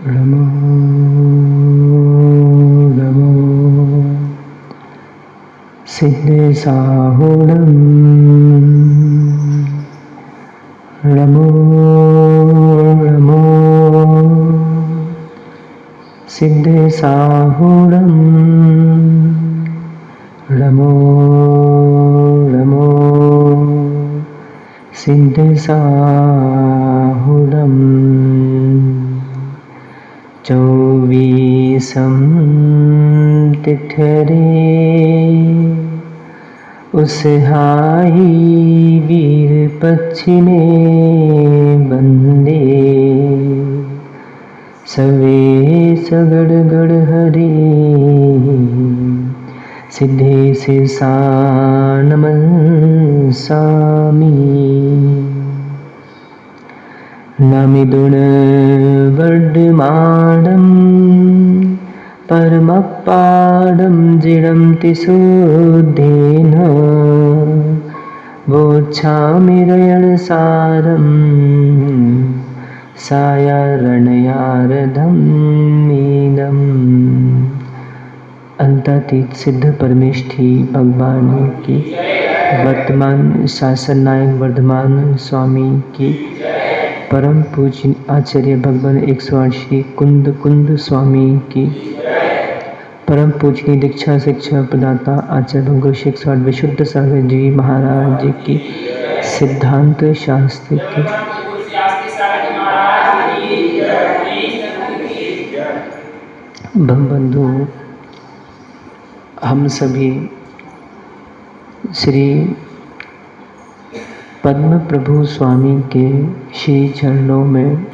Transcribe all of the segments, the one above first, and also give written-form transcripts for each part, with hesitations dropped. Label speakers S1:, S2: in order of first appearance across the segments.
S1: नमो नमो सिद्धेशाहूणं नमो नमो सिद्धेशाहूणं नमो नमो सिद्धेशाहूणं चौबीसं तिथरे उस हाई वीर पश्चिमे बंदे सवे सगड़ हरे सिद्धे से नमस्सामि नमिदुण वर्धमानं परमपादं जिडं तिशोद्धेन वोच्छामि रयणसारं सायारण्यार्धम् मीनम्। अंतातीत सिद्ध परमेष्ठी भगवान की, वर्तमान शासन नायक वर्धमान स्वामी की, परम पूज्य आचार्य भगवान 108 श्री कुंद स्वामी की, परम पूजनीय दीक्षा शिक्षा प्रदाता आचार्य भगवान 108 विशुद्ध सागर जी महाराज जी की, सिद्धांत शास्त्र की। बंधु, हम सभी श्री पद्म प्रभु स्वामी के श्री चरणों में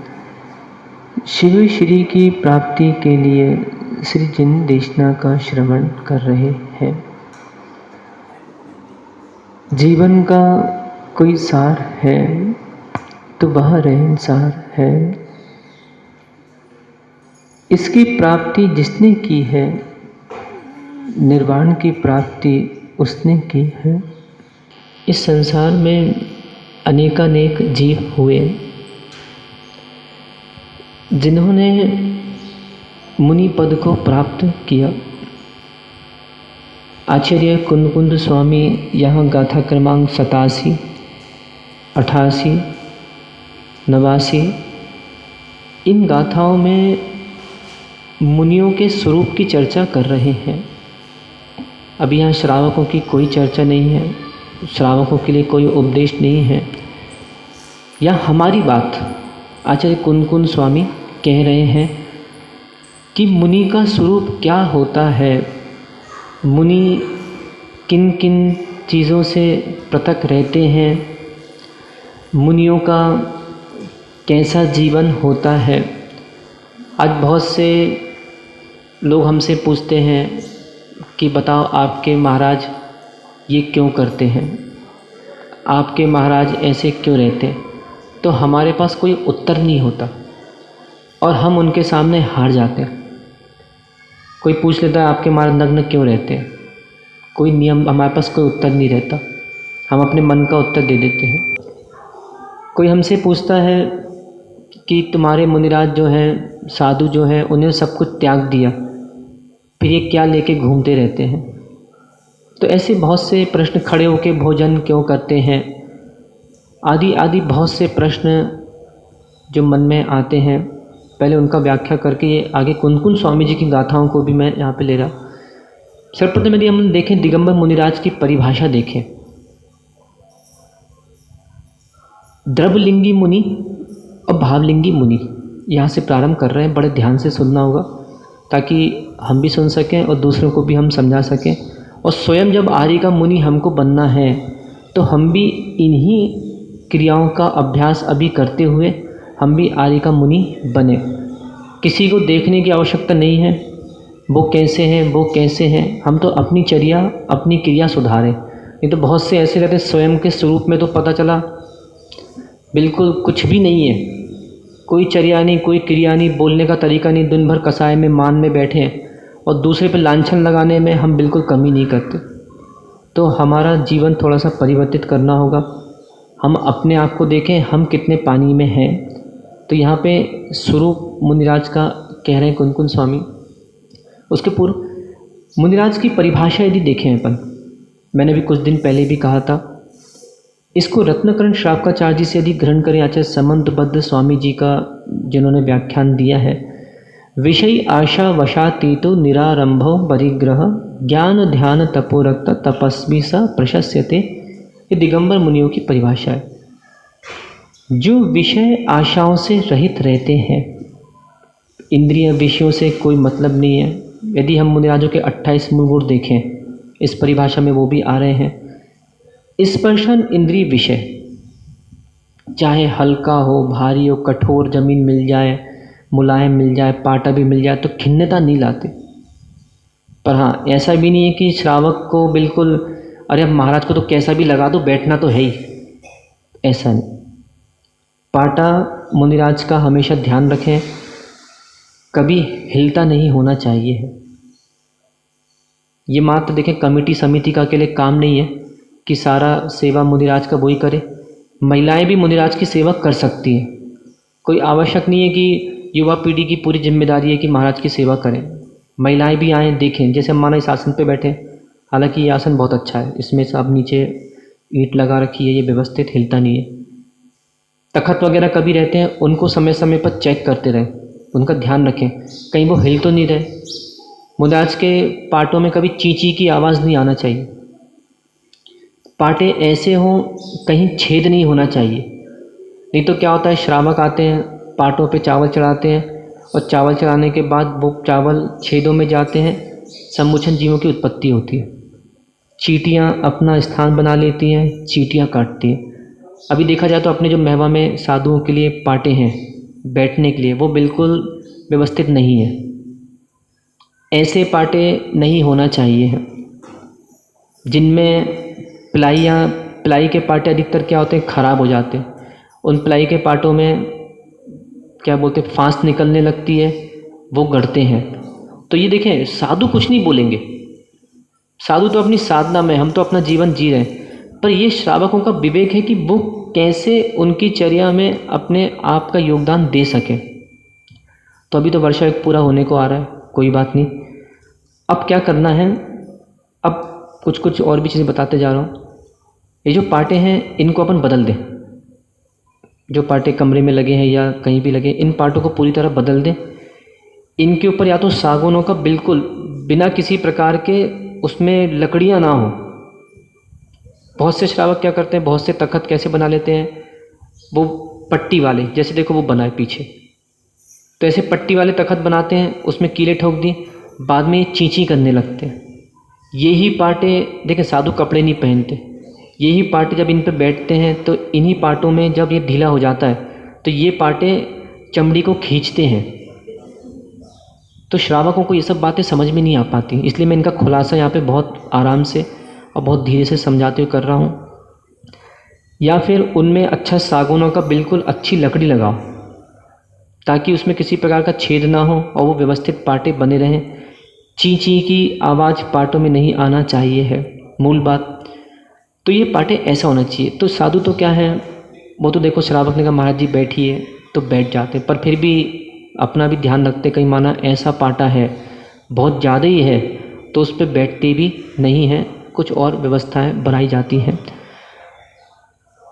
S1: शिव श्री की प्राप्ति के लिए श्री जिन देशना का श्रवण कर रहे हैं। जीवन का कोई सार है तो वह रहनसार है। इसकी प्राप्ति जिसने की है, निर्वाण की प्राप्ति उसने की है। इस संसार में अनेकानेक जीव हुए जिन्होंने मुनि पद को प्राप्त किया। आचार्य कुंद स्वामी यहाँ गाथा क्रमांक 87, 88, 89 इन गाथाओं में मुनियों के स्वरूप की चर्चा कर रहे हैं। अभी यहाँ श्रावकों की कोई चर्चा नहीं है, श्रावकों के लिए कोई उपदेश नहीं है। यह हमारी बात आचार्य कुंद स्वामी कह रहे हैं कि मुनि का स्वरूप क्या होता है, मुनि किन किन चीज़ों से पृथक रहते हैं, मुनियों का कैसा जीवन होता है। आज बहुत से लोग हमसे पूछते हैं कि बताओ आपके महाराज ये क्यों करते हैं, आपके महाराज ऐसे क्यों रहते हैं। तो हमारे पास कोई उत्तर नहीं होता और हम उनके सामने हार जाते हैं। कोई पूछ लेता है आपके महाराज नग्न क्यों रहते हैं, कोई नियम, हमारे पास कोई उत्तर नहीं रहता, हम अपने मन का उत्तर दे देते हैं। कोई हमसे पूछता है कि तुम्हारे मुनिराज जो हैं, साधु जो हैं, उन्हें सब कुछ त्याग दिया, फिर ये क्या लेके घूमते रहते हैं। तो ऐसे बहुत से प्रश्न, खड़े होकर भोजन क्यों करते हैं, आदि आदि बहुत से प्रश्न जो मन में आते हैं। पहले उनका व्याख्या करके ये आगे कुंद स्वामी जी की गाथाओं को भी मैं यहाँ पे ले रहा। सर्वप्रथम यदि हम देखें दिगंबर मुनिराज की परिभाषा देखें, द्रवलिंगी मुनि और भावलिंगी मुनि, यहाँ से प्रारंभ कर रहे हैं। बड़े ध्यान से सुनना होगा ताकि हम भी सुन सकें और दूसरों को भी हम समझा सकें। और स्वयं जब आर्य का मुनि हमको बनना है तो हम भी इन्हीं क्रियाओं का अभ्यास अभी करते हुए हम भी आर्य का मुनि बने। किसी को देखने की आवश्यकता नहीं है, वो कैसे हैं, वो कैसे हैं, हम तो अपनी चर्या, अपनी क्रिया सुधारें। नहीं तो बहुत से ऐसे रहते स्वयं के स्वरूप में तो पता चला बिल्कुल कुछ भी नहीं है, कोई चर्या नहीं, कोई क्रिया नहीं, बोलने का तरीका नहीं, दिन भर कसाय में मान में बैठे हैं और दूसरे पे लांछन लगाने में हम बिल्कुल कमी नहीं करते। तो हमारा जीवन थोड़ा सा परिवर्तित करना होगा। हम अपने आप को देखें, हम कितने पानी में हैं। तो यहाँ पे स्वरूप मुनिराज का कह रहे हैं कुनकुन स्वामी। उसके पूर्व मुनिराज की परिभाषा यदि देखें अपन, मैंने भी कुछ दिन पहले भी कहा था, इसको रत्नकरण श्रावकाचार्य जी से यदि ग्रहण करें, आचार्य समंतबद्ध स्वामी जी का जिन्होंने व्याख्यान दिया है, विषय आशा वशातीतो निरारंभो परिग्रह ज्ञान ध्यान तपोरक्त तपस्वी स प्रशस्यते, ये दिगंबर मुनियों की परिभाषा है। जो विषय आशाओं से रहित रहते हैं, इंद्रिय विषयों से कोई मतलब नहीं है। यदि हम मुनिराजों के 28 मूल गुण देखें, इस परिभाषा में वो भी आ रहे हैं। स्पर्शन इंद्रिय विषय, चाहे हल्का हो, भारी हो, कठोर जमीन मिल जाए, मुलायम मिल जाए, पाटा भी मिल जाए, तो खिन्नता नहीं लाते। पर हाँ, ऐसा भी नहीं है कि श्रावक को बिल्कुल अरे अब महाराज को तो कैसा भी लगा दो, बैठना तो है ही, ऐसा नहीं। पाटा मुनिराज का हमेशा ध्यान रखें, कभी हिलता नहीं होना चाहिए है। ये मात्र देखें, कमेटी समिति का अकेले काम नहीं है कि सारा सेवा मुनिराज का वही करे। महिलाएं भी मुनिराज की सेवा कर सकती हैं। कोई आवश्यक नहीं है कि युवा पीढ़ी की पूरी जिम्मेदारी है कि महाराज की सेवा करें। महिलाएं भी आएँ, देखें। जैसे हमारा इस आसन पे बैठे, हालांकि ये आसन बहुत अच्छा है, इसमें सब नीचे ईंट लगा रखी है, ये व्यवस्थित, हिलता नहीं है। तखत वगैरह कभी रहते हैं, उनको समय समय पर चेक करते रहें, उनका ध्यान रखें कहीं वो हिल तो नहीं रहे। मुनिराज के पाटों में कभी चींची की आवाज़ नहीं आना चाहिए। पाटे ऐसे हों कहीं छेद नहीं होना चाहिए, नहीं तो क्या होता है, श्रावक आते हैं, पाटों पे चावल चढ़ाते हैं और चावल चढ़ाने के बाद वो चावल छेदों में जाते हैं, सम्मुचन जीवों की उत्पत्ति होती है। चींटियाँ अपना स्थान बना लेती हैं, चींटियाँ काटती हैं। अभी देखा जाए तो अपने जो महवा में साधुओं के लिए पाटे हैं बैठने के लिए, वो बिल्कुल व्यवस्थित नहीं है। ऐसे पाटे नहीं होना चाहिए हैं जिनमें प्लाई के पाटे अधिकतर क्या होते हैं, ख़राब हो जाते हैं। उन प्लाई के पाटों में क्या बोलते हैं, फांस निकलने लगती है, वो गढ़ते हैं। तो ये देखें, साधु कुछ नहीं बोलेंगे, साधु तो अपनी साधना में, हम तो अपना जीवन जी रहे हैं। पर ये श्रावकों का विवेक है कि वो कैसे उनकी चर्या में अपने आप का योगदान दे सकें। तो अभी तो वर्षा एक पूरा होने को आ रहा है, कोई बात नहीं। अब क्या करना है, अब कुछ और भी चीज़ें बताते जा रहा हूँ। ये जो पाटे हैं इनको अपन बदल दें, जो पाटे कमरे में लगे हैं या कहीं भी लगे, इन पाटों को पूरी तरह बदल दें। इनके ऊपर या तो सागौनों का बिल्कुल बिना किसी प्रकार के उसमें लकड़ियाँ ना हो। बहुत से श्रावक क्या करते हैं, बहुत से तखत कैसे बना लेते हैं, वो पट्टी वाले, जैसे देखो वो बनाए पीछे, तो ऐसे पट्टी वाले तखत बनाते हैं, उसमें कीले ठोक दिए, बाद में ये चींची करने लगते हैं। यही पाटे देखें, साधु कपड़े नहीं पहनते, यही पाटे जब इन पर बैठते हैं तो इन्हीं पाटों में जब ये ढीला हो जाता है तो ये पाटे चमड़ी को खींचते हैं। तो श्रावकों को ये सब बातें समझ में नहीं आ पाती, इसलिए मैं इनका खुलासा यहाँ पे बहुत आराम से और बहुत धीरे से समझाते हुए कर रहा हूँ। या फिर उनमें अच्छा सागौनों का बिल्कुल अच्छी लकड़ी लगाओ ताकि उसमें किसी प्रकार का छेद ना हो और वो व्यवस्थित पाटे बने रहें। ची ची की आवाज़ पाटों में नहीं आना चाहिए है मूल बात। तो ये पाटे ऐसा होना चाहिए। तो साधु तो क्या है, वो तो देखो श्रावक ने कहा महाराज जी बैठिए तो बैठ जाते, पर फिर भी अपना भी ध्यान रखते, कहीं माना ऐसा पाटा है बहुत ज़्यादा ही है तो उस पर बैठते भी नहीं हैं, कुछ और व्यवस्थाएं बनाई जाती हैं।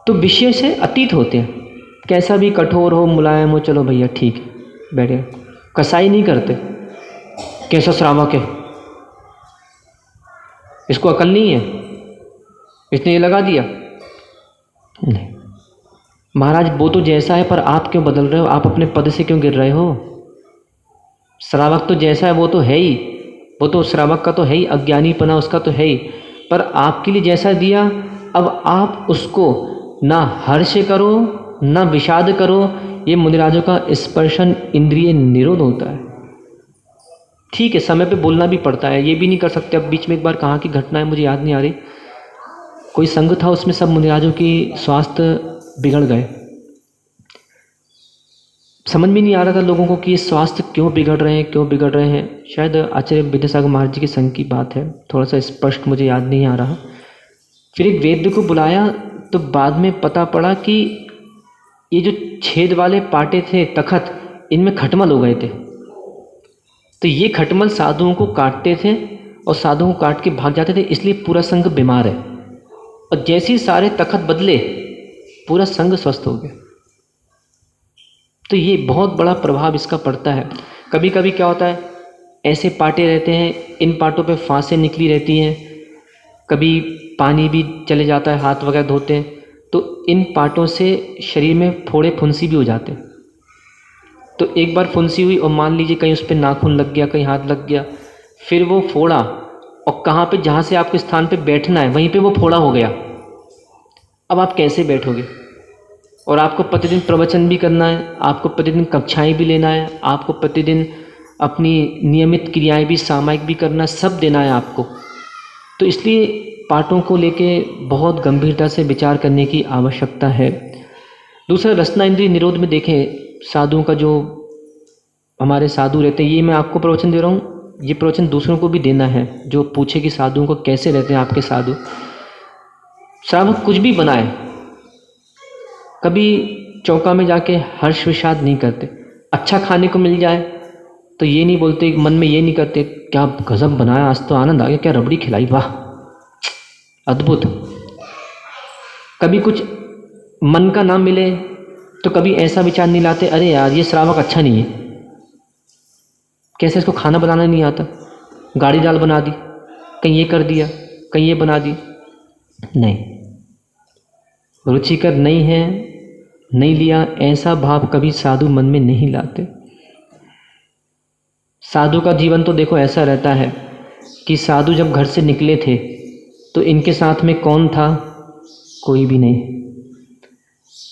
S1: तो विषय से अतीत होते हैं, कैसा भी कठोर हो, मुलायम हो, चलो भैया ठीक है बैठे, कसाई नहीं करते। कैसा श्रावक है, इसको अकल नहीं है, इसने ये लगा दिया, नहीं महाराज वो तो जैसा है, पर आप क्यों बदल रहे हो, आप अपने पद से क्यों गिर रहे हो। श्रावक तो जैसा है वो तो है ही, वो तो श्रावक का तो है ही, अज्ञानीपना उसका तो है ही, पर आपके लिए जैसा दिया अब आप उसको ना हर्ष करो ना विषाद करो। ये मुनिराजों का स्पर्शन इंद्रिय निरोध होता है। ठीक है, समय पे बोलना भी पड़ता है, ये भी नहीं कर सकते। अब बीच में एक बार कहाँ की घटना है मुझे याद नहीं आ रही, कोई संघ था, उसमें सब मुनिराजों की स्वास्थ्य बिगड़ गए। समझ में नहीं आ रहा था लोगों को कि ये स्वास्थ्य क्यों बिगड़ रहे हैं। शायद आचार्य विद्यासागर महाराज जी के संघ की बात है, थोड़ा सा स्पष्ट मुझे याद नहीं आ रहा। फिर एक वैद्य को बुलाया तो बाद में पता पड़ा कि ये जो छेद वाले पाटे थे तखत, इनमें खटमल हो गए थे। तो ये खटमल साधुओं को काटते थे और साधुओं को काट के भाग जाते थे, इसलिए पूरा संघ बीमार है। और जैसे ही सारे तखत बदले, पूरा संघ स्वस्थ हो गया। तो ये बहुत बड़ा प्रभाव इसका पड़ता है। कभी कभी क्या होता है, ऐसे पाटे रहते हैं, इन पाटों पे फांसें निकली रहती हैं, कभी पानी भी चले जाता है, हाथ वगैरह धोते हैं, तो इन पाटों से शरीर में फोड़े फुंसी भी हो जाते हैं। तो एक बार फुंसी हुई और मान लीजिए कहीं उस पर नाखून लग गया, कहीं हाथ लग गया, फिर वो फोड़ा, और कहाँ पे, जहाँ से आपके स्थान पे बैठना है वहीं पे वो फोड़ा हो गया। अब आप कैसे बैठोगे? और आपको प्रतिदिन प्रवचन भी करना है, आपको प्रतिदिन कक्षाएं भी लेना है, आपको प्रतिदिन अपनी नियमित क्रियाएं भी, सामायिक भी करना, सब देना है आपको। तो इसलिए पाठों को लेके बहुत गंभीरता से विचार करने की आवश्यकता है। दूसरा, रसना इंद्रिय निरोध में देखें, साधुओं का जो हमारे साधु रहते हैं, ये मैं आपको प्रवचन दे रहा हूँ, ये प्रवचन दूसरों को भी देना है, जो पूछे कि साधुओं को कैसे रहते हैं आपके साधु। श्रावक कुछ भी बनाए, कभी चौका में जाके हर्ष विषाद नहीं करते। अच्छा खाने को मिल जाए तो ये नहीं बोलते, मन में ये नहीं करते क्या गजब बनाया, आज तो आनंद आ गया, क्या रबड़ी खिलाई, वाह अद्भुत। कभी कुछ मन का ना मिले तो कभी ऐसा विचार नहीं लाते, अरे यार ये श्रावक अच्छा नहीं है, कैसे इसको खाना बनाना नहीं आता, गाड़ी दाल बना दी, कहीं ये कर दिया, कहीं ये बना दी। नहीं, रुचिकर नहीं है, नहीं लिया, ऐसा भाव कभी साधु मन में नहीं लाते। साधु का जीवन तो देखो ऐसा रहता है कि साधु जब घर से निकले थे तो इनके साथ में कौन था? कोई भी नहीं।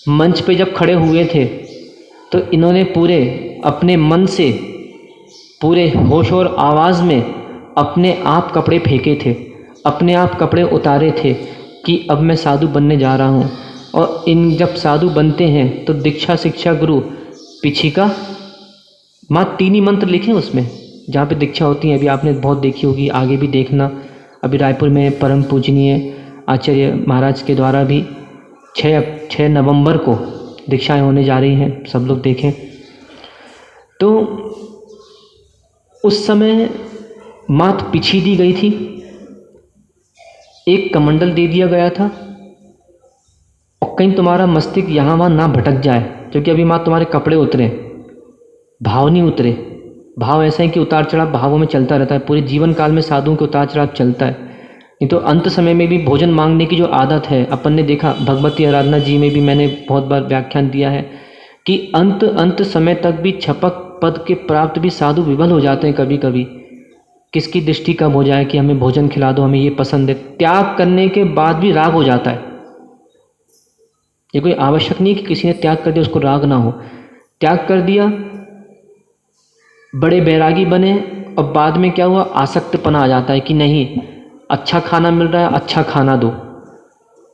S1: मंच पे जब खड़े हुए थे तो इन्होंने पूरे अपने मन से, पूरे होश और आवाज़ में अपने आप कपड़े फेंके थे, अपने आप कपड़े उतारे थे कि अब मैं साधु बनने जा रहा हूँ। और इन जब साधु बनते हैं तो दीक्षा शिक्षा गुरु पिछिका माँ, 3 ही मंत्र लिखे उसमें, जहाँ पे दीक्षा होती है, अभी आपने बहुत देखी होगी, आगे भी देखना। अभी रायपुर में परम पूजनीय आचार्य महाराज के द्वारा भी 6 नवंबर को दीक्षाएं होने जा रही हैं, सब लोग देखें। तो उस समय मात पिछी दी गई थी, एक कमंडल दे दिया गया था, और कहीं तुम्हारा मस्तिष्क यहाँ वहाँ ना भटक जाए, क्योंकि अभी माँ तुम्हारे कपड़े उतरे, भाव नहीं उतरे। भाव ऐसा है कि उतार चढ़ाव भावों में चलता रहता है, पूरे जीवन काल में साधुओं के उतार चढ़ाव चलता है। नहीं तो अंत समय में भी भोजन मांगने की जो आदत है, अपन ने देखा भगवती आराधना जी में भी मैंने बहुत बार व्याख्यान दिया है कि अंत समय तक भी छपक पद के प्राप्त भी साधु विवल हो जाते हैं कभी कभी। किसकी दृष्टि कब हो जाए कि हमें भोजन खिला दो, हमें ये पसंद है, त्याग करने के बाद भी राग हो जाता है। ये कोई आवश्यक नहीं कि किसी ने त्याग कर दिया उसको राग ना हो। त्याग कर दिया, बड़े बैरागी बने, और बाद में क्या हुआ, आसक्तपना आ जाता है कि नहीं, अच्छा खाना मिल रहा है, अच्छा खाना दो।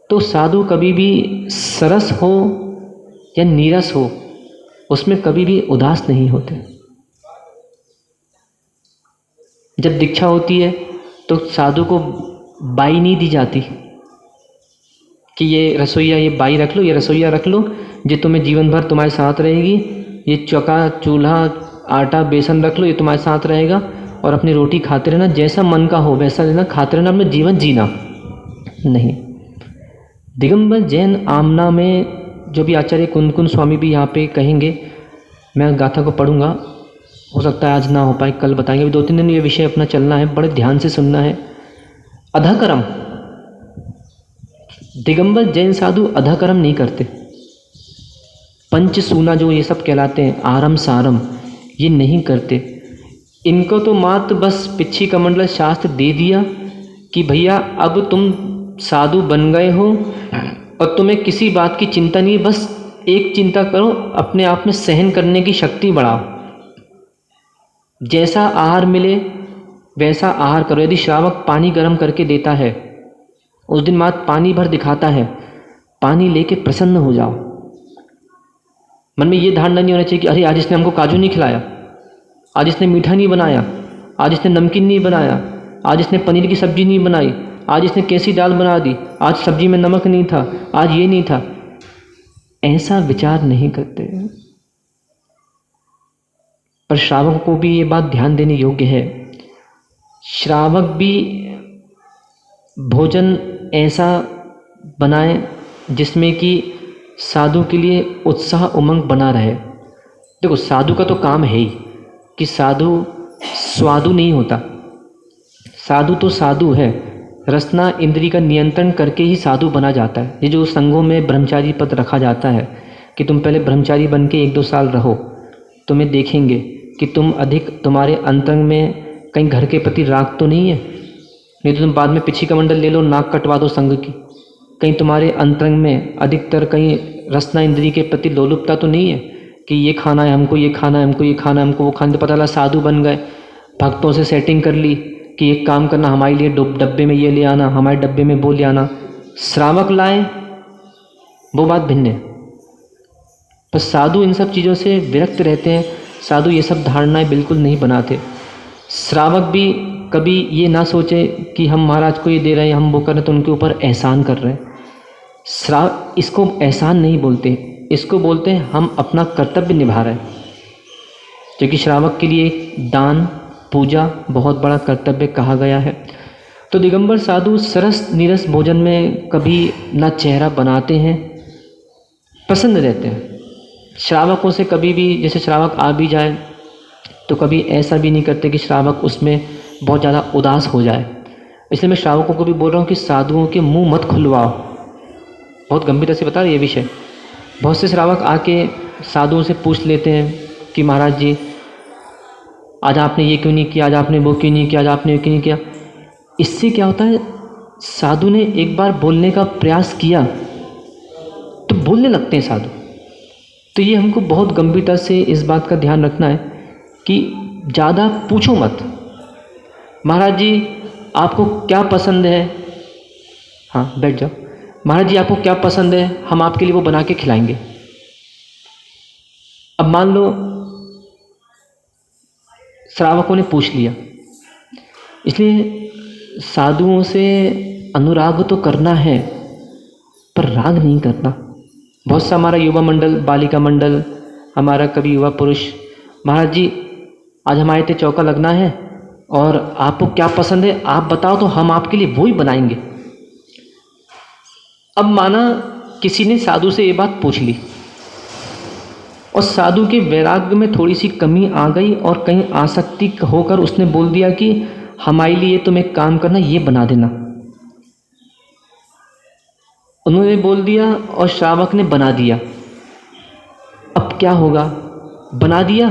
S1: तो साधु कभी भी सरस हो या नीरस हो, उसमें कभी भी उदास नहीं होते। जब दीक्षा होती है तो साधु को बाई नहीं दी जाती कि ये रसोईया, ये बाई रख लो, ये रसोईया रख लो, ये तुम्हें जीवन भर तुम्हारे साथ रहेगी, ये चौका चूल्हा आटा बेसन रख लो, ये तुम्हारे साथ रहेगा, और अपनी रोटी खाते रहना, जैसा मन का हो वैसा लेना, खाते रहना, अपना जीवन जीना। नहीं। दिगंबर जैन आमना में जो भी आचार्य कुंदकुंद स्वामी भी यहाँ पे कहेंगे, मैं गाथा को पढ़ूंगा, हो सकता है आज ना हो पाए, कल बताएंगे। अभी 2-3 दिन ये विषय अपना चलना है, बड़े ध्यान से सुनना है। अधकर्म, दिगंबर जैन साधु अधकर्म नहीं करते। पंचसूना जो ये सब कहलाते हैं, आरम सारम, ये नहीं करते। इनको तो मात्र बस पिछी कमंडल शास्त्र दे दिया कि भैया अब तुम साधु बन गए हो और तुम्हें किसी बात की चिंता नहीं, बस एक चिंता करो, अपने आप में सहन करने की शक्ति बढ़ाओ, जैसा आहार मिले वैसा आहार करो। यदि श्रावक पानी गर्म करके देता है, उस दिन मात्र पानी भर दिखाता है, पानी लेके प्रसन्न हो जाओ। मन में ये धारणा नहीं होना चाहिए कि अरे आज इसने हमको काजू नहीं खिलाया, आज इसने मीठा नहीं बनाया, आज इसने नमकीन नहीं बनाया, आज इसने पनीर की सब्जी नहीं बनाई, आज इसने कैसी दाल बना दी, आज सब्जी में नमक नहीं था, आज ये नहीं था। ऐसा विचार नहीं करते। पर श्रावक को भी ये बात ध्यान देने योग्य है, श्रावक भी भोजन ऐसा बनाए जिसमें कि साधु के लिए उत्साह उमंग बना रहे। देखो, साधु का तो काम है ही कि साधु स्वादु नहीं होता, साधु तो साधु है, रसना इंद्री का नियंत्रण करके ही साधु बना जाता है। ये जो संघों में ब्रह्मचारी पद रखा जाता है कि तुम पहले ब्रह्मचारी बन के 1-2 साल रहो, तुम्हें देखेंगे कि तुम अधिक, तुम्हारे अंतरंग में कहीं घर के प्रति राग तो नहीं है, नहीं तो तुम बाद में पिछी कमंडल ले लो, नाक कटवा दो संघ की। कहीं तुम्हारे अंतरंग में अधिकतर कहीं रसना इंद्री के प्रति लोलुपता तो नहीं है कि ये खाना है हमको, ये खाना है हमको, ये खाना है हमको, वो खाने। तो पता लगा साधु बन गए, भक्तों से सेटिंग कर ली कि एक काम करना, हमारे लिए डब्बे में ये ले आना, हमारे डब्बे में वो ले आना। श्रावक लाए वो बात भिन्न है, पर साधु इन सब चीज़ों से विरक्त रहते हैं। साधु ये सब धारणाएं बिल्कुल नहीं बनाते। श्रावक भी कभी ये ना सोचे कि हम महाराज को ये दे रहे हैं, हम वो कर रहे हैं तो उनके ऊपर एहसान कर रहे हैं। इसको एहसान नहीं बोलते, इसको बोलते हैं हम अपना कर्तव्य निभा रहे हैं। क्योंकि श्रावक के लिए दान पूजा बहुत बड़ा कर्तव्य कहा गया है। तो दिगंबर साधु सरस नीरस भोजन में कभी ना चेहरा बनाते हैं, पसंद रहते हैं। श्रावकों से कभी भी, जैसे श्रावक आ भी जाए तो कभी ऐसा भी नहीं करते कि श्रावक उसमें बहुत ज़्यादा उदास हो जाए। इसलिए मैं श्रावकों को भी बोल रहा हूँ कि साधुओं के मुंह मत खुलवाओ। बहुत गंभीरता से बता रहे ये विषय। बहुत से श्रावक आके साधुओं से पूछ लेते हैं कि महाराज जी आज आपने ये क्यों नहीं किया, आज आपने वो क्यों नहीं किया, आज आपने ये क्यों नहीं किया। इससे क्या होता है, साधु ने एक बार बोलने का प्रयास किया तो बोलने लगते हैं साधु। तो ये हमको बहुत गंभीरता से इस बात का ध्यान रखना है कि ज़्यादा पूछो मत। महाराज जी आपको क्या पसंद है, हाँ बैठ जाओ, महाराज जी आपको क्या पसंद है, हम आपके लिए वो बना के खिलाएंगे। अब मान लो श्रावकों ने पूछ लिया, इसलिए साधुओं से अनुराग तो करना है पर राग नहीं करना। बहुत सा हमारा युवा मंडल, बालिका मंडल, हमारा कभी युवा पुरुष, महाराज जी आज हमारे ते चौका लगना है और आपको क्या पसंद है आप बताओ तो हम आपके लिए वो ही बनाएंगे। अब माना किसी ने साधु से ये बात पूछ ली और साधु के वैराग्य में थोड़ी सी कमी आ गई और कहीं आसक्ति होकर उसने बोल दिया कि हमारे लिए तुम एक काम करना, ये बना देना। उन्होंने बोल दिया और श्रावक ने बना दिया। अब क्या होगा, बना दिया,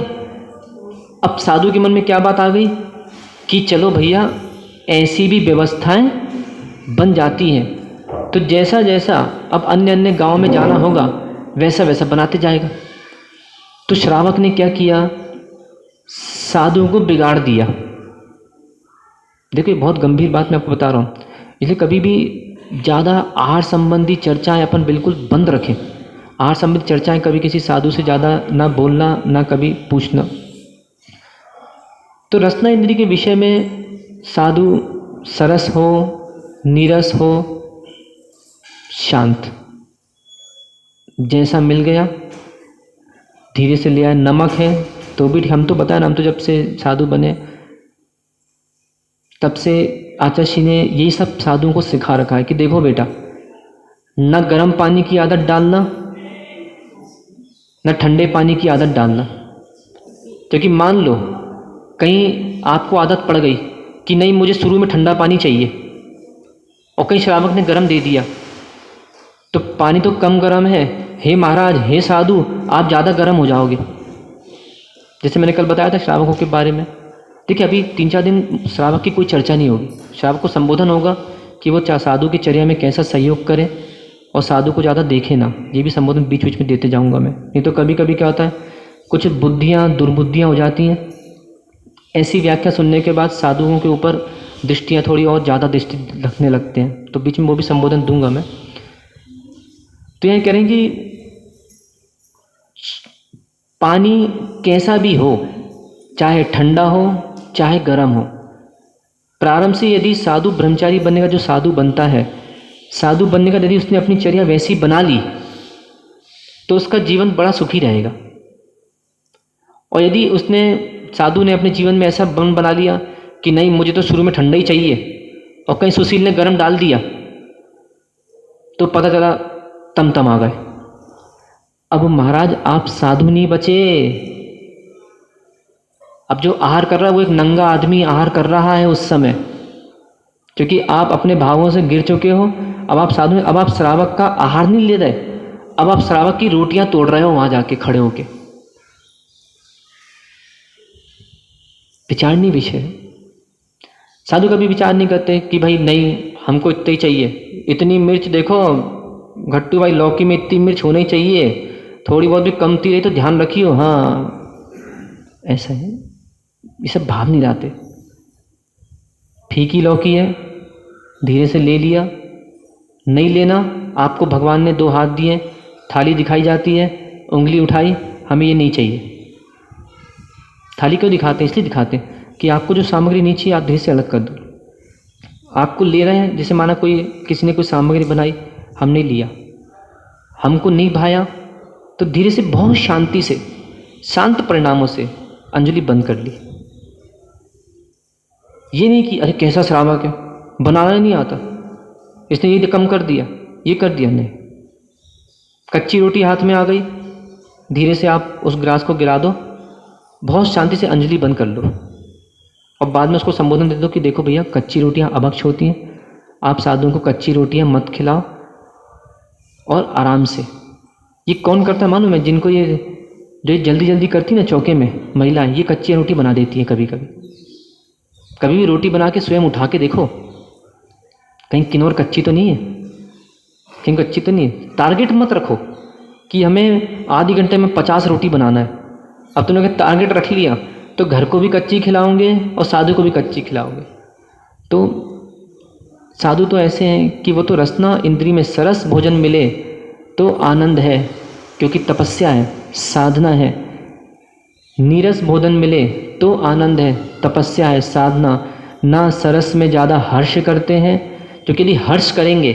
S1: अब साधु के मन में क्या बात आ गई कि चलो भैया ऐसी भी व्यवस्थाएं बन जाती हैं, तो जैसा जैसा अब अन्य गांव में जाना होगा वैसा वैसा बनाते जाएगा। तो श्रावक ने क्या किया, साधु को बिगाड़ दिया। देखिए बहुत गंभीर बात मैं आपको बता रहा हूँ, इसलिए कभी भी ज़्यादा आहार संबंधी चर्चाएं अपन बिल्कुल बंद रखें। आहार संबंधी चर्चाएं कभी किसी साधु से ज़्यादा ना बोलना, ना कभी पूछना। तो रसना इंद्री के विषय में साधु सरस हो, नीरस हो, शांत, जैसा मिल गया धीरे से ले आए। नमक है तो भी हम तो बताया ना, हम तो जब से साधु बने तब से आचार्य जी ने यही सब साधुओं को सिखा रखा है कि देखो बेटा, न गर्म पानी की आदत डालना, न ठंडे पानी की आदत डालना। क्योंकि मान लो कहीं आपको आदत पड़ गई कि नहीं मुझे शुरू में ठंडा पानी चाहिए और कहीं श्रावक ने गर्म दे दिया, तो पानी तो कम गर्म है, हे महाराज हे साधु आप ज़्यादा गर्म हो जाओगे। जैसे मैंने कल बताया था श्रावकों के बारे में। देखिए अभी 3-4 दिन श्रावक की कोई चर्चा नहीं होगी, श्रावक को संबोधन होगा कि वो साधु की चर्या में कैसा सहयोग करें और साधु को ज़्यादा देखे ना। ये भी संबोधन बीच बीच में देते जाऊंगा मैं, नहीं तो कभी कभी क्या होता है कुछ बुद्धियाँ दुर्बुद्धियाँ हो जाती हैं। ऐसी व्याख्या सुनने के बाद साधुओं के ऊपर दृष्टियाँ थोड़ी और ज़्यादा दृष्टि रखने लगते हैं, तो बीच में वो भी संबोधन दूंगा मैं। तो यह कह रहे हैं कि पानी कैसा भी हो, चाहे ठंडा हो चाहे गर्म हो, प्रारंभ से यदि साधु ब्रह्मचारी बनने का जो साधु बनता है, साधु बनने का यदि उसने अपनी चर्या वैसी बना ली तो उसका जीवन बड़ा सुखी रहेगा। और यदि उसने साधु ने अपने जीवन में ऐसा मन बना लिया कि नहीं मुझे तो शुरू में ठंडा ही चाहिए, और कहीं सुशील ने गर्म डाल दिया तो पता चला तम आ गए। अब महाराज आप साधु नहीं बचे। अब जो आहार कर रहा है वो एक नंगा आदमी आहार कर रहा है उस समय, क्योंकि आप अपने भावों से गिर चुके हो। अब आप साधु, अब आप श्रावक का आहार नहीं ले रहे, अब आप श्रावक की रोटियां तोड़ रहे हो वहां जाके खड़े होके। विचारणीय विषय है। साधु कभी विचार नहीं करते कि भाई नहीं हमको इतना ही चाहिए, इतनी मिर्च देखो घट्टू भाई, लौकी में इतनी मिर्च होनी चाहिए, थोड़ी बहुत भी कमती रही तो ध्यान रखियो। हाँ ऐसा है, ये सब भाव नहीं लाते। फीकी लौकी है, धीरे से ले लिया, नहीं लेना, आपको भगवान ने 2 हाथ दिए, थाली दिखाई जाती है, उंगली उठाई, हमें ये नहीं चाहिए। थाली क्यों दिखाते हैं? इसलिए दिखाते हैं कि आपको जो सामग्री नहीं चाहिए आप धीरे से अलग कर दो। आपको ले रहे हैं, जैसे माना कोई किसी ने कोई सामग्री बनाई, हमने लिया, हमको नहीं भाया, तो धीरे से बहुत शांति से शांत परिणामों से अंजलि बंद कर ली। ये नहीं कि अरे कैसा श्रावक है, बनाना ही नहीं आता, इसने ये कम कर दिया, ये कर दिया। नहीं, कच्ची रोटी हाथ में आ गई, धीरे से आप उस ग्रास को गिरा दो, बहुत शांति से अंजलि बंद कर लो, और बाद में उसको संबोधन दे दो कि देखो भैया कच्ची रोटियां अभक्ष होती हैं, आप साधुओं को कच्ची रोटियां मत खिलाओ, और आराम से। ये कौन करता है मालूम है? जिनको ये जो जल्दी जल्दी करती ना चौके में महिलाएं, ये कच्ची रोटी बना देती हैं। कभी कभी कभी भी रोटी बना के स्वयं उठा के देखो, कहीं किन्नौर कच्ची तो नहीं है, कहीं कच्ची तो नहीं है। टारगेट मत रखो कि हमें आधे घंटे में 50 रोटी बनाना है। अब तुमने टारगेट रख लिया तो घर को भी कच्ची खिलाओगे और साधु को भी कच्ची खिलाओगे। तो साधु तो ऐसे हैं कि वो तो रसना इंद्री में सरस भोजन मिले तो आनंद है, क्योंकि तपस्या है, साधना है। नीरस भोजन मिले तो आनंद है, तपस्या है, साधना। ना सरस में ज़्यादा हर्ष करते हैं, क्योंकि यदि हर्ष करेंगे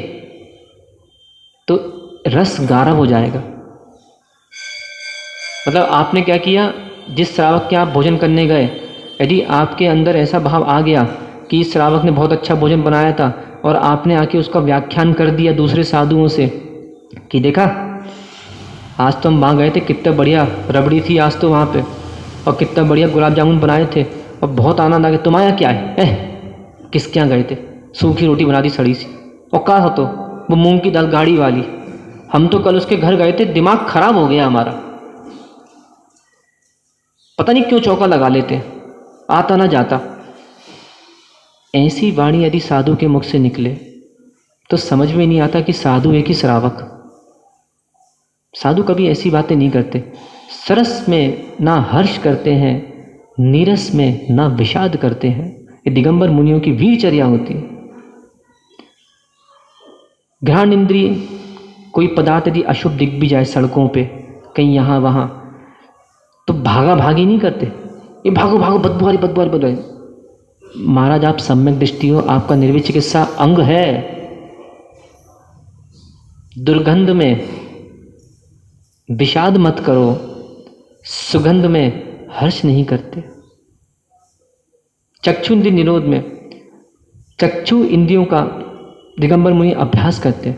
S1: तो रस गाढ़ा हो जाएगा। मतलब आपने क्या किया, जिस श्रावक के आप भोजन करने गए, यदि आपके अंदर ऐसा भाव आ गया कि इस श्रावक ने बहुत अच्छा भोजन बनाया था, और आपने आके उसका व्याख्यान कर दिया दूसरे साधुओं से कि देखा आज तो हम वहाँ गए थे, कितना बढ़िया रबड़ी थी आज तो वहाँ पे, और कितना बढ़िया गुलाब जामुन बनाए थे, और बहुत आनंद आ गया। तुम्हारा क्या है? किसके यहाँ गए थे? सूखी रोटी बना दी सड़ी सी, और कहा हो तो वो मूंग की दाल गाढ़ी वाली। हम तो कल उसके घर गए थे, दिमाग खराब हो गया हमारा, पता नहीं क्यों चौका लगा लेते, आता ना जाता। ऐसी वाणी यदि साधु के मुख से निकले तो समझ में नहीं आता कि साधु है कि श्रावक। साधु कभी ऐसी बातें नहीं करते। सरस में ना हर्ष करते हैं, नीरस में ना विषाद करते हैं। ये दिगंबर मुनियों की वीरचर्या होती है। घ्राण इंद्रिय, कोई पदार्थ यदि अशुभ दिख भी जाए सड़कों पे, कहीं यहाँ वहाँ, तो भागा भागी नहीं करते, ये भागो भागो बदबू आ रही। महाराज आप सम्यक दृष्टि हो, आपका निर्विच चिकित्सा अंग है। दुर्गंध में विषाद मत करो, सुगंध में हर्ष नहीं करते। चक्षु इंद्रिय निरोध में चक्षु इंद्रियों का दिगंबर मुनि अभ्यास करते,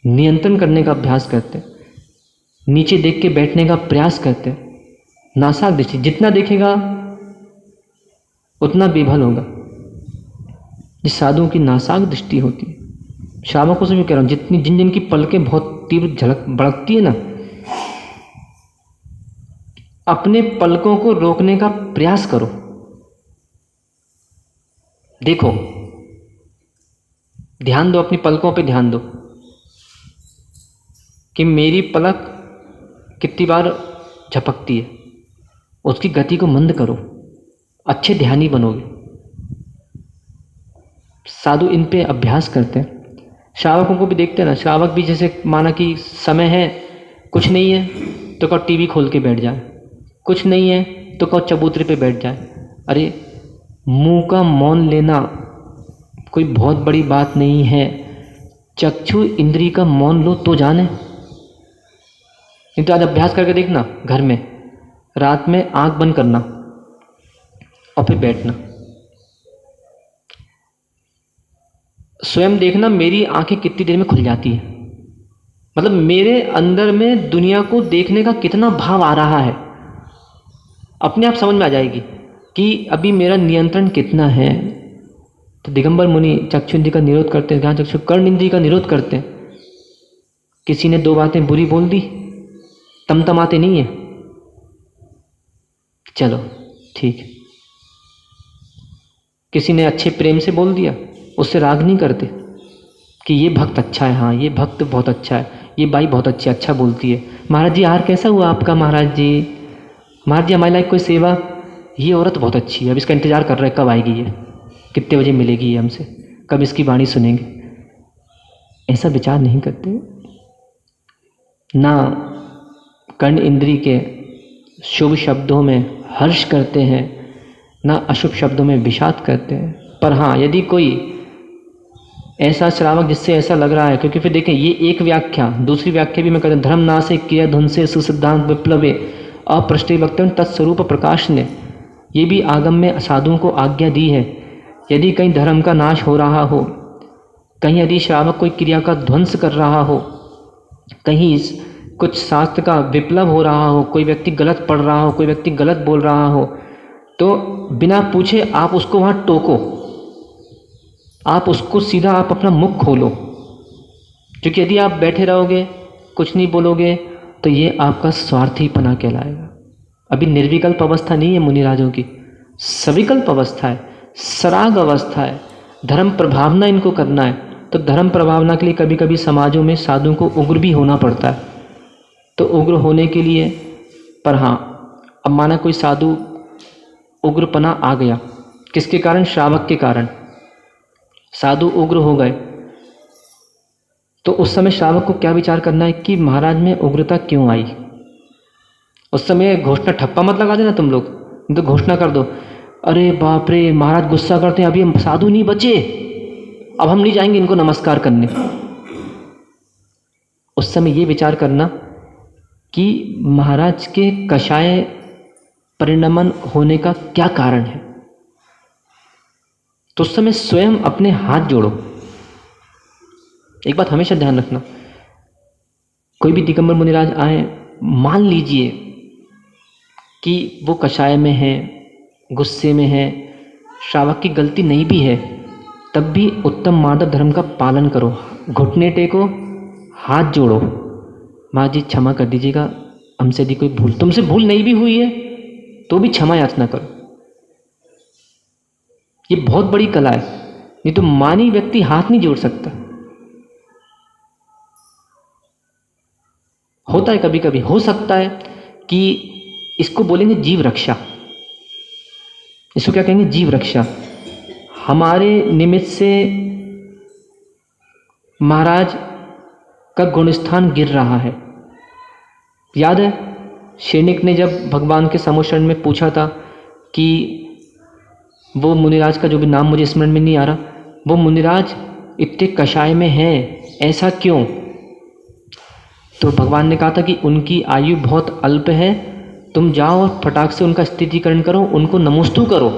S1: नियंत्रण करने का अभ्यास करते, नीचे देख के बैठने का प्रयास करते। नासाक दृष्टि, जितना देखेगा उतना बेभल होगा। जिस साधुओं की नासाक दृष्टि होती है, श्रावकों से भी कह रहा हूँ, जितनी जिन की पलकें बहुत तीव्र झलक भड़कती है ना, अपने पलकों को रोकने का प्रयास करो। देखो, ध्यान दो, अपनी पलकों पे ध्यान दो कि मेरी पलक कितनी बार झपकती है, उसकी गति को मंद करो, अच्छे ध्यानी बनोगे। साधु इन पे अभ्यास करते हैं। श्रावकों को भी देखते हैं ना, श्रावक भी जैसे माना कि समय है, कुछ नहीं है तो कहो टीवी खोल के बैठ जाए, कुछ नहीं है तो कहो चबूतरे पे बैठ जाए। अरे मुंह का मौन लेना कोई बहुत बड़ी बात नहीं है। चक्षु इंद्री का मौन लो तो जाने। नहीं तो आज अभ्यास करके देखना, घर में रात में आंख बंद करना और फिर बैठना, स्वयं देखना मेरी आंखें कितनी देर में खुल जाती है। मतलब मेरे अंदर में दुनिया को देखने का कितना भाव आ रहा है, अपने आप समझ में आ जाएगी कि अभी मेरा नियंत्रण कितना है। तो दिगंबर मुनि चक्षु इंद्रिय का निरोध करते हैं, ज्ञान चक्षु कर्ण इंद्रिय का निरोध करते हैं। किसी ने दो बातें बुरी बोल दी, तमतमाते नहीं है, चलो ठीक है। किसी ने अच्छे प्रेम से बोल दिया, उससे राग नहीं करते कि ये भक्त अच्छा है, हाँ ये भक्त बहुत अच्छा है, ये बाई बहुत अच्छा बोलती है। महाराज जी आहार कैसा हुआ आपका? महाराज जी हमारी लाइफ कोई सेवा, ये औरत बहुत अच्छी है, अब इसका इंतज़ार कर रहा है कब आएगी ये, कितने बजे मिलेगी ये हमसे, कब इसकी वाणी सुनेंगे। ऐसा विचार नहीं करते। ना कर्ण इंद्री के शुभ शब्दों में हर्ष करते हैं, ना अशुभ शब्दों में विषाद करते हैं। पर हाँ, यदि कोई ऐसा श्रावक जिससे ऐसा लग रहा है, क्योंकि फिर देखें ये एक व्याख्या, दूसरी व्याख्या भी मैं कहता हूँ, धर्म नासे क्रिया धुन से सुसिद्धांत विप्लवे अप्रष्टे वक्तव्य तत्स्वरूप प्रकाश ने, ये भी आगम में साधुओं को आज्ञा दी है। यदि कहीं धर्म का नाश हो रहा हो, कहीं यदि श्रावक कोई क्रिया का ध्वंस कर रहा हो, कहीं कुछ शास्त्र का विप्लव हो रहा हो, कोई व्यक्ति गलत पढ़ रहा हो, कोई व्यक्ति गलत बोल रहा हो, तो बिना पूछे आप उसको वहाँ टोको, आप उसको सीधा आप अपना मुख खोलो। क्योंकि यदि आप बैठे रहोगे कुछ नहीं बोलोगे तो ये आपका स्वार्थीपना कहलाएगा। अभी निर्विकल्प अवस्था नहीं है मुनिराजों की, सविकल्प अवस्था है, सराग अवस्था है। धर्म प्रभावना इनको करना है, तो धर्म प्रभावना के लिए कभी कभी समाजों में साधुओं को उग्र भी होना पड़ता है। तो उग्र होने के लिए, पर हाँ अब माना कोई साधु उग्रपना आ गया, किसके कारण? श्रावक के कारण। साधु उग्र हो गए, तो उस समय श्रावक को क्या विचार करना है कि महाराज में उग्रता क्यों आई। उस समय घोषणा ठप्पा मत लगा देना तुम लोग, तो घोषणा कर दो, अरे बाप रे महाराज गुस्सा करते हैं, अभी हम साधु नहीं बचे, अब हम नहीं जाएंगे इनको नमस्कार करने। उस समय ये विचार करना कि महाराज के कषाय परिणमन होने का क्या कारण है। तो उस समय स्वयं अपने हाथ जोड़ो। एक बात हमेशा ध्यान रखना, कोई भी दिगंबर मुनिराज आए, मान लीजिए कि वो कषाय में है, गुस्से में है, श्रावक की गलती नहीं भी है, तब भी उत्तम मार्ग धर्म का पालन करो। घुटने टेको, हाथ जोड़ो, माँ जी क्षमा कर दीजिएगा, हमसे यदि कोई भूल, तुमसे भूल नहीं भी हुई है तो भी क्षमा याचना करो। ये बहुत बड़ी कला है, नहीं तो मानी व्यक्ति हाथ नहीं जोड़ सकता। होता है कभी कभी, हो सकता है कि इसको बोलेंगे जीव रक्षा, इसको क्या कहेंगे? जीव रक्षा। हमारे निमित्त से महाराज का गुणस्थान गिर रहा है। याद है सैनिक ने जब भगवान के समोषण में पूछा था कि वो मुनिराज का जो भी नाम मुझे स्मरण में नहीं आ रहा, वो मुनिराज इतने कषाय में है, ऐसा क्यों? तो भगवान ने कहा था कि उनकी आयु बहुत अल्प है, तुम जाओ और फटाक से उनका स्थितिकरण करो, उनको नमोस्तु करो,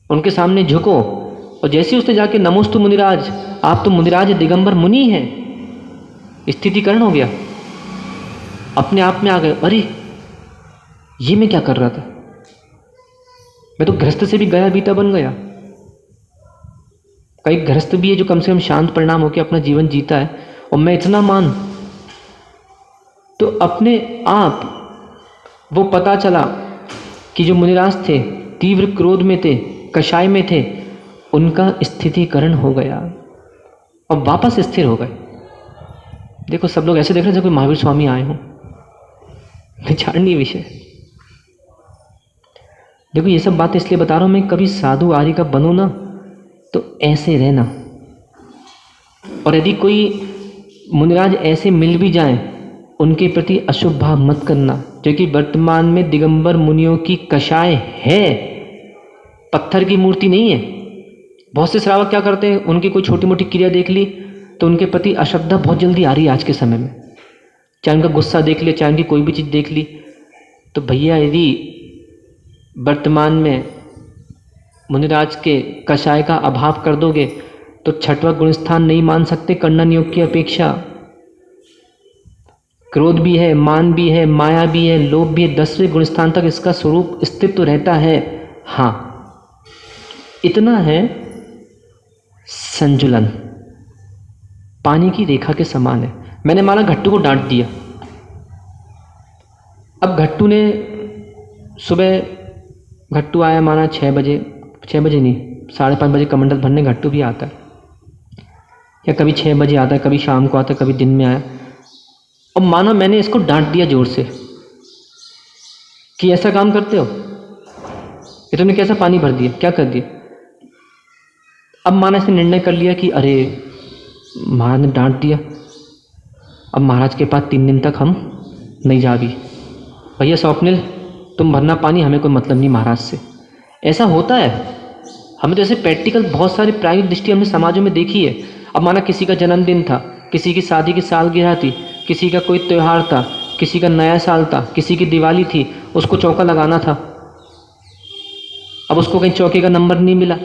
S1: उनके सामने झुको। और जैसे उसने जाके नमोस्तु मुनिराज, आप तो मुनिराज दिगंबर मुनि हैं, स्थितिकरण हो गया, अपने आप में आ गए, अरे ये मैं क्या कर रहा था, मैं तो गृहस्थ से भी गया बीता बन गया। कई गृहस्थ भी है जो कम से कम शांत परिणाम होकर अपना जीवन जीता है, और मैं इतना मान। तो अपने आप वो पता चला कि जो मुनिराज थे तीव्र क्रोध में थे, कषाय में थे, उनका स्थितिकरण हो गया और वापस स्थिर हो गए। देखो सब लोग ऐसे देख रहे हैं जैसे कोई महावीर स्वामी आए हों, विचारणीय विषय। देखो ये सब बातें इसलिए बता रहा हूं मैं, कभी साधु आदि का बनो ना तो ऐसे रहना। और यदि कोई मुनिराज ऐसे मिल भी जाएं, उनके प्रति अशुभ भाव मत करना, क्योंकि वर्तमान में दिगंबर मुनियों की कषाय है, पत्थर की मूर्ति नहीं है। बहुत से श्रावक क्या करते हैं, उनकी कोई छोटी मोटी क्रिया देख ली तो उनके प्रति अश्रद्धा बहुत जल्दी आ रही है आज के समय में। चाहे उनका गुस्सा देख लिया, चाहे उनकी कोई भी चीज़ देख ली। तो भैया यदि वर्तमान में मुनिराज के कषाय का अभाव कर दोगे तो छठवां गुण स्थान नहीं मान सकते कण्णन योग की अपेक्षा। क्रोध भी है, मान भी है, माया भी है, लोभ भी है, 10वें गुण स्थान तक इसका स्वरूप अस्तित्व रहता है। हाँ, इतना है, संजुलन पानी की रेखा के समान है। मैंने माना घट्टू को डांट दिया। अब घट्टू ने सुबह, घट्टू आया माना 6 बजे, 6 बजे नहीं, 5:30 बजे कमंडल भरने घट्टू भी आता है, या कभी 6 बजे आता है, कभी शाम को आता है, कभी दिन में आया। अब मानो मैंने इसको डांट दिया जोर से कि ऐसा काम करते हो, ये तुमने कैसा पानी भर दिया, क्या कर दिया। अब माना इसने निर्णय कर लिया कि अरे महाराज ने डांट दिया, अब महाराज के पास 3 दिन तक हम नहीं जा भी। भैया स्वप्निल, तुम भरना पानी, हमें कोई मतलब नहीं महाराज से। ऐसा होता है। हमें तो ऐसे प्रैक्टिकल बहुत सारी प्रायोगिक दृष्टि हमने समाजों में देखी है। अब माना किसी का जन्मदिन था, किसी की शादी की सालगिरह थी, किसी का कोई त्यौहार था, किसी का नया साल था, किसी की दिवाली थी, उसको चौका लगाना था। अब उसको कहीं चौके का नंबर नहीं मिला,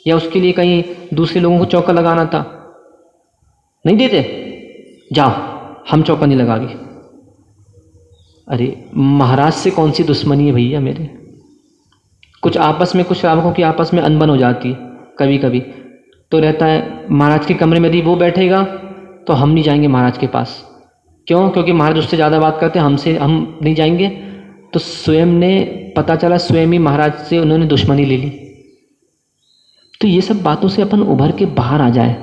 S1: या उसके लिए कहीं दूसरे लोगों को चौका लगाना था, नहीं देते, जाओ हम चौका नहीं लगाएंगे। अरे महाराज से कौन सी दुश्मनी है भैया मेरे। कुछ आपस में, कुछ श्रावकों की आपस में अनबन हो जाती है कभी कभी, तो रहता है महाराज के कमरे में यदि वो बैठेगा तो हम नहीं जाएंगे महाराज के पास। क्यों? क्योंकि महाराज उससे ज़्यादा बात करते हैं, हमसे हम नहीं जाएंगे। तो स्वयं ने, पता चला स्वयं ही महाराज से उन्होंने दुश्मनी ले ली। तो ये सब बातों से अपन उभर के बाहर आ जाए।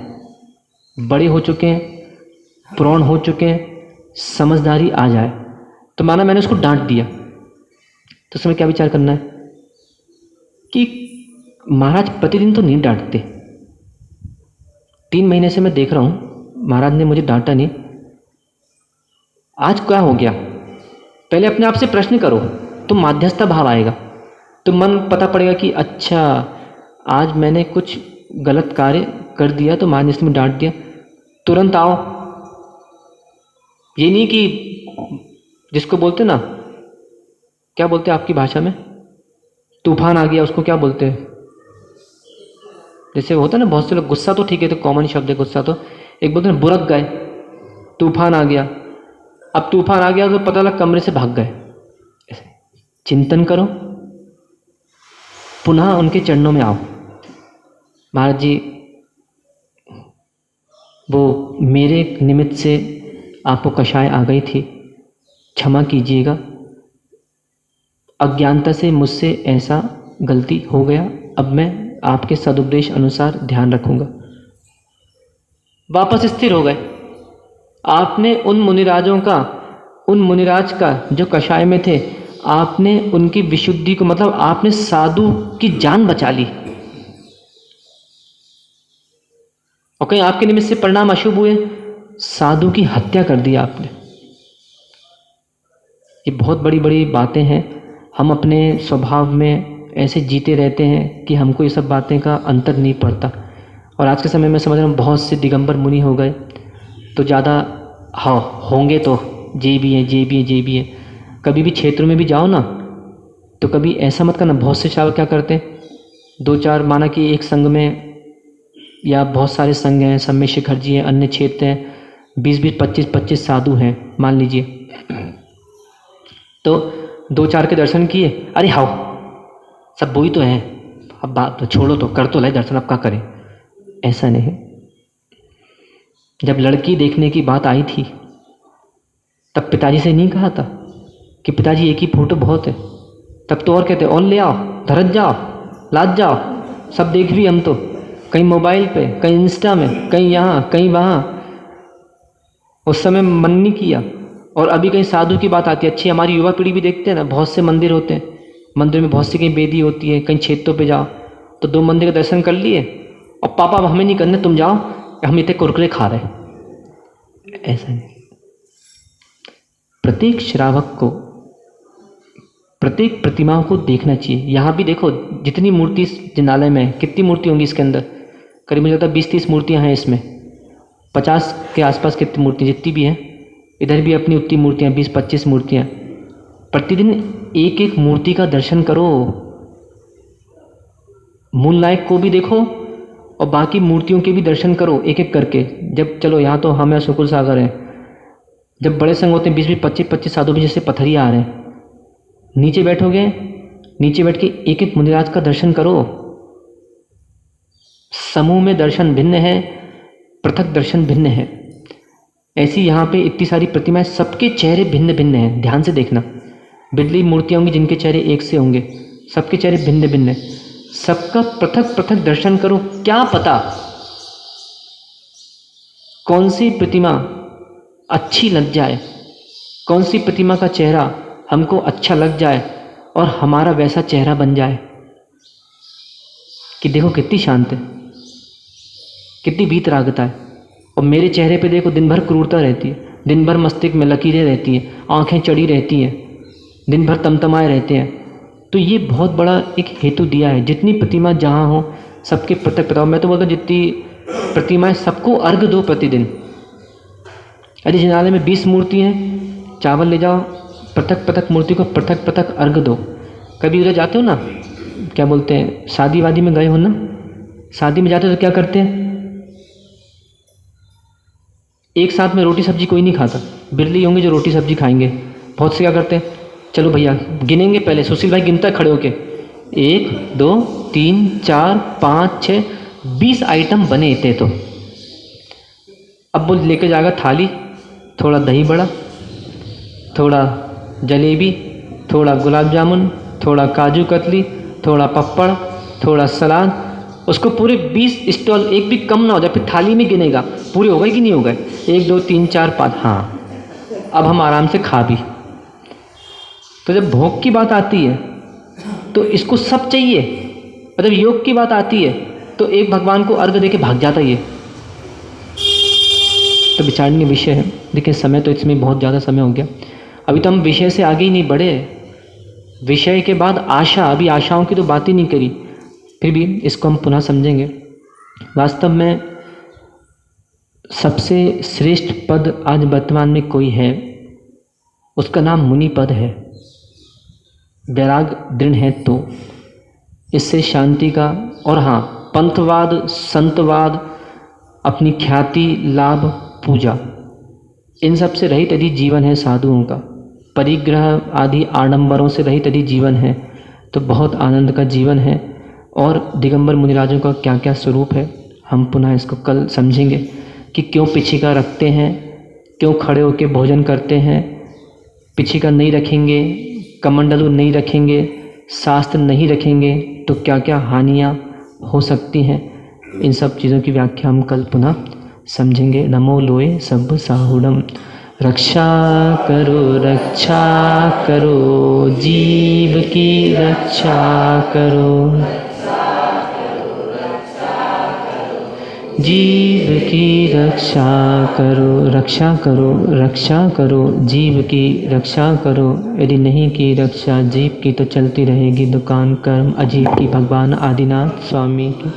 S1: बड़े हो चुके हैं, प्रौढ़ हो चुके हैं, समझदारी आ जाए। तो माना मैंने उसको डांट दिया, तो उसमें क्या विचार करना है कि महाराज प्रतिदिन तो नहीं डांटते। 3 महीने से मैं देख रहा हूँ महाराज ने मुझे डांटा नहीं, आज क्या हो गया। पहले अपने आप से प्रश्न करो, तो मध्यस्थता भाव आएगा, तो मन पता पड़ेगा कि अच्छा आज मैंने कुछ गलत कार्य कर दिया तो महाराज ने डांट दिया। तुरंत आओ। ये नहीं कि जिसको बोलते ना, क्या बोलते हैं आपकी भाषा में, तूफान आ गया, उसको क्या बोलते हैं, जैसे होता है ना बहुत से लोग, गुस्सा तो ठीक है, तो कॉमन शब्द है गुस्सा, तो एक बोलते हैं बुरक गए, तूफान आ गया। अब तूफान आ गया तो पता लगा कमरे से भाग गए। ऐसे चिंतन करो, पुनः उनके चरणों में आओ। महाराज जी, वो मेरे निमित्त से आपको कषाय आ गई थी, क्षमा कीजिएगा, अज्ञानता से मुझसे ऐसा गलती हो गया, अब मैं आपके सदुपदेश अनुसार ध्यान रखूंगा। वापस स्थिर हो गए। आपने उन मुनिराजों का, उन मुनिराज का जो कषाय में थे, आपने उनकी विशुद्धि को, मतलब आपने साधु की जान बचा ली। और कहीं आपके निमित्त से परिणाम अशुभ हुए, साधु की हत्या कर दी आपने। ये बहुत बड़ी बड़ी बातें हैं। हम अपने स्वभाव में ऐसे जीते रहते हैं कि हमको ये सब बातें का अंतर नहीं पड़ता। और आज के समय में समझ रहा हूँ बहुत से दिगंबर मुनि हो गए, तो ज़्यादा हाँ होंगे, तो जे भी हैं, जे भी हैं, जे भी हैं। कभी भी क्षेत्र में भी जाओ ना, तो कभी ऐसा मत करना। बहुत से श्रावक क्या करते हैं, 2-4, माना कि एक संघ में या बहुत सारे संघ हैं, सब में शिखर जी हैं, अन्य क्षेत्र हैं, 20-20, 25-25 साधु हैं मान लीजिए, तो 2-4 के दर्शन किए, अरे हाओ सब वही तो हैं, अब बात तो छोड़ो, तो कर तो लाए दर्शन, अब क्या करें। ऐसा नहीं है। जब लड़की देखने की बात आई थी, तब पिताजी से नहीं कहा था कि पिताजी एक ही फोटो बहुत है, तब तो और कहते और ले आओ, धरत जाओ, लाद जाओ, सब देख भी हम तो, कहीं मोबाइल पे, कहीं इंस्टा में, कहीं यहाँ कहीं वहाँ। उस समय मन नहीं किया। और अभी कहीं साधु की बात आती है, अच्छी हमारी युवा पीढ़ी भी देखते हैं ना, बहुत से मंदिर होते हैं, मंदिर में बहुत सी कहीं बेदी होती है, कहीं क्षेत्रों पे जाओ तो 2 मंदिर का दर्शन कर लिए, और पापा अब हमें नहीं करने, तुम जाओ, हम इतने कुरकुरे खा रहे। ऐसा नहीं। प्रत्येक श्रावक को प्रत्येक प्रतिमाओं को देखना चाहिए। यहाँ भी देखो, जितनी मूर्ति जिनालय में, कितनी मूर्ति होंगी इसके अंदर, करीब मुझे लगता है 20-30 मूर्तियाँ हैं इसमें, 50 के आसपास कितनी मूर्ति जितनी भी हैं, इधर भी अपनी उतनी मूर्तियाँ, 20-25 मूर्तियाँ। प्रतिदिन एक एक मूर्ति का दर्शन करो। मूल नायक को भी देखो और बाकी मूर्तियों के भी दर्शन करो एक एक करके। जब चलो यहाँ तो हम सुकुल सागर हैं, जब बड़े संग होते हैं 20-20, 25-25 साधु भी जैसे पथरिया आ रहे हैं, नीचे बैठोगे, नीचे बैठ के एक एक मुनिराज का दर्शन करो। समूह में दर्शन भिन्न है, पृथक दर्शन भिन्न है। ऐसी यहाँ पे इतनी सारी प्रतिमाएं, सबके चेहरे भिन्न भिन्न हैं। ध्यान से देखना, बिरली मूर्तियाँ होंगी जिनके चेहरे एक से होंगे, सबके चेहरे भिन्न भिन्न है। सबका पृथक पृथक दर्शन करो। क्या पता कौन सी प्रतिमा अच्छी लग जाए, कौन सी प्रतिमा का चेहरा हमको अच्छा लग जाए और हमारा वैसा चेहरा बन जाए। कि देखो कितनी शांत है, कितनी वीतरागता है। और मेरे चेहरे पे देखो दिन भर क्रूरता रहती है, दिन भर मस्तिष्क में लकीरें रहती हैं, आंखें चढ़ी रहती हैं, दिन भर तमतमाए रहते हैं। तो ये बहुत बड़ा एक हेतु दिया है। जितनी प्रतिमा जहाँ हो सबके पृथक पृथक। मैं तो बोलता हूँ जितनी प्रतिमाएं सबको अर्घ दो प्रतिदिन। यदि जिनालय में 20 मूर्ति हैं, चावल ले जाओ, पृथक पृथक मूर्ति को पृथक पृथक अर्घ दो। कभी उधर जाते हो ना, क्या बोलते हैं, शादी वादी में गए हो ना, शादी में जाते हो तो क्या करते हैं, एक साथ में रोटी सब्जी कोई नहीं खाता। बिरली होंगे जो रोटी सब्जी खाएंगे। बहुत से क्या करते हैं, चलो भैया गिनेंगे पहले। सुशील भाई गिनता है खड़े होके, 1 2 3 4 5 6 20 आइटम बने थे। तो अब वो लेके जाएगा थाली, थोड़ा दही बड़ा, थोड़ा जलेबी, थोड़ा गुलाब जामुन, थोड़ा काजू कतली, थोड़ा पपड़, थोड़ा सलाद। उसको पूरे 20 स्टॉल, एक भी कम ना हो जाए। फिर थाली में गिनेगा पूरे हो गए कि नहीं हो गए, 1 2 3 4 5। हाँ, अब हम आराम से खा भी। तो जब भोग की बात आती है तो इसको सब चाहिए। मतलब योग की बात आती है तो एक भगवान को अर्घ देके भाग जाता ये। तो विचारणीय विषय है। देखिए समय तो इसमें बहुत ज़्यादा समय हो गया, अभी तो हम विषय से आगे ही नहीं बढ़े। विषय के बाद आशा, अभी आशाओं की तो बात ही नहीं करी, फिर भी इसको हम पुनः समझेंगे। वास्तव में सबसे श्रेष्ठ पद आज वर्तमान में कोई है, उसका नाम मुनि पद है। वैराग दृढ़ है तो इससे शांति का, और हाँ, पंथवाद, संतवाद, अपनी ख्याति, लाभ, पूजा, इन सब से रहित यदि जीवन है साधुओं का, परिग्रह आदि आडंबरों से रहित यदि जीवन है तो बहुत आनंद का जीवन है। और दिगंबर मुनिराजों का क्या क्या स्वरूप है, हम पुनः इसको कल समझेंगे कि क्यों पिछिका रखते हैं, क्यों खड़े होकर भोजन करते हैं। पिछिका नहीं रखेंगे, कमंडलू नहीं रखेंगे, शास्त्र नहीं रखेंगे तो क्या क्या हानियाँ हो सकती हैं। इन सब चीज़ों की व्याख्या हम कल पुनः समझेंगे। नमो लोए सब साहुडम। रक्षा करो जीव की रक्षा करो, जीव की रक्षा करो जीव की रक्षा करो। यदि नहीं की रक्षा जीव की तो चलती रहेगी दुकान कर्म अजीब की। भगवान आदिनाथ स्वामी की।